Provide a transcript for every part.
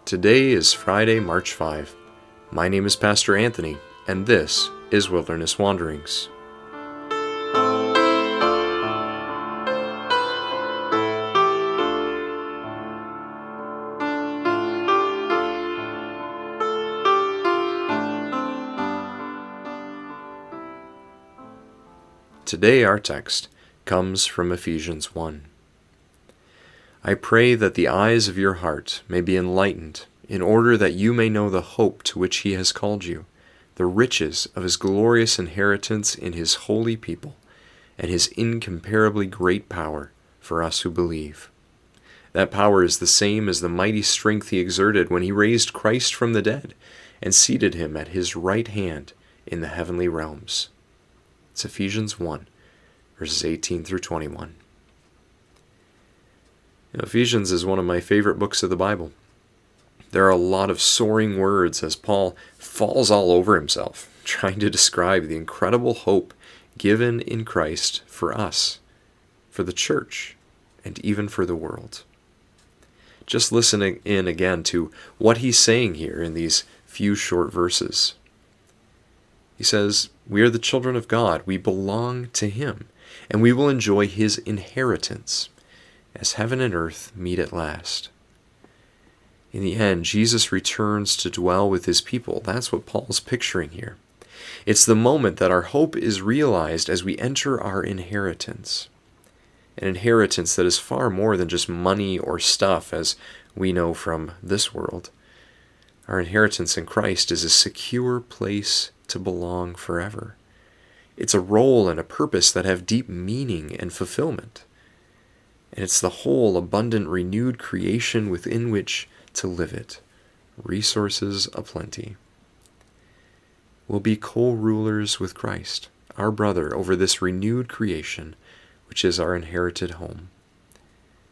Today is Friday, March 5. My name is Pastor Anthony, and this is Wilderness Wanderings. Today our text comes from Ephesians 1. I pray that the eyes of your heart may be enlightened, in order that you may know the hope to which he has called you, the riches of his glorious inheritance in his holy people, and his incomparably great power for us who believe. That power is the same as the mighty strength he exerted when he raised Christ from the dead and seated him at his right hand in the heavenly realms. It's Ephesians 1, verses 18 through 21. Ephesians is one of my favorite books of the Bible. There are a lot of soaring words as Paul falls all over himself, trying to describe the incredible hope given in Christ for us, for the church, and even for the world. Just listen in again to what he's saying here in these few short verses. He says, we are the children of God, we belong to him, and we will enjoy his inheritance as heaven and earth meet at last. In the end, Jesus returns to dwell with his people. That's what Paul's picturing here. It's the moment that our hope is realized as we enter our inheritance. An inheritance that is far more than just money or stuff, as we know from this world. Our inheritance in Christ is a secure place to belong forever. It's a role and a purpose that have deep meaning and fulfillment. And it's the whole abundant, renewed creation within which to live it. Resources aplenty. We'll be co-rulers with Christ, our brother, over this renewed creation, which is our inherited home.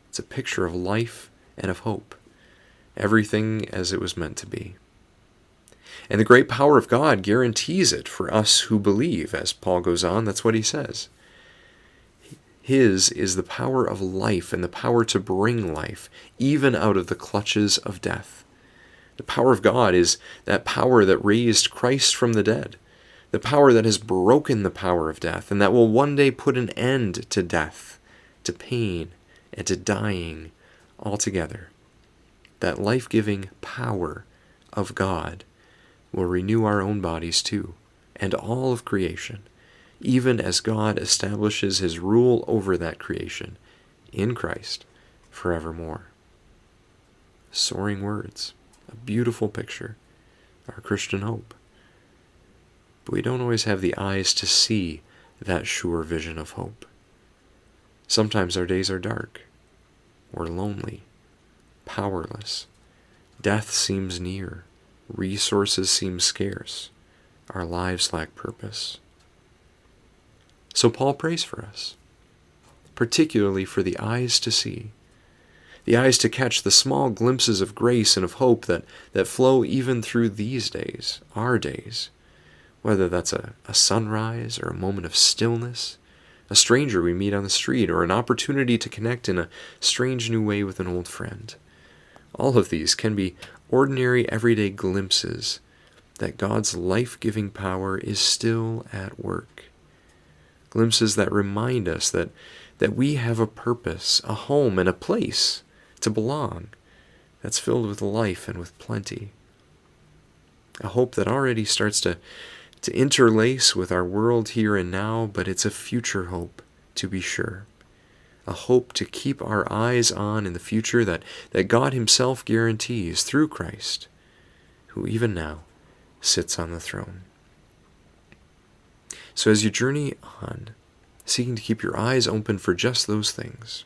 It's a picture of life and of hope. Everything as it was meant to be. And the great power of God guarantees it for us who believe. As Paul goes on, that's what he says. His is the power of life and the power to bring life, even out of the clutches of death. The power of God is that power that raised Christ from the dead, the power that has broken the power of death, and that will one day put an end to death, to pain, and to dying altogether. That life-giving power of God will renew our own bodies too, and all of creation, even as God establishes his rule over that creation in Christ forevermore. Soaring words, a beautiful picture, our Christian hope. But we don't always have the eyes to see that sure vision of hope. Sometimes our days are dark, we're lonely, powerless. Death seems near, resources seem scarce, our lives lack purpose. So Paul prays for us, particularly for the eyes to see, the eyes to catch the small glimpses of grace and of hope that flow even through these days, our days, whether that's a sunrise or a moment of stillness, a stranger we meet on the street, or an opportunity to connect in a strange new way with an old friend. All of these can be ordinary, everyday glimpses that God's life-giving power is still at work. Glimpses that remind us that we have a purpose, a home, and a place to belong that's filled with life and with plenty. A hope that already starts to interlace with our world here and now, but it's a future hope, to be sure. A hope to keep our eyes on in the future that God himself guarantees through Christ, who even now sits on the throne. So as you journey on, seeking to keep your eyes open for just those things,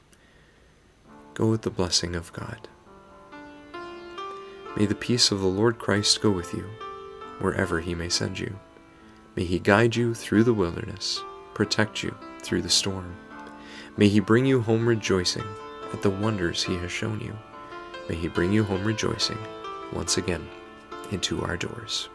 go with the blessing of God. May the peace of the Lord Christ go with you, wherever he may send you. May he guide you through the wilderness, protect you through the storm. May he bring you home rejoicing at the wonders he has shown you. May he bring you home rejoicing once again into our doors.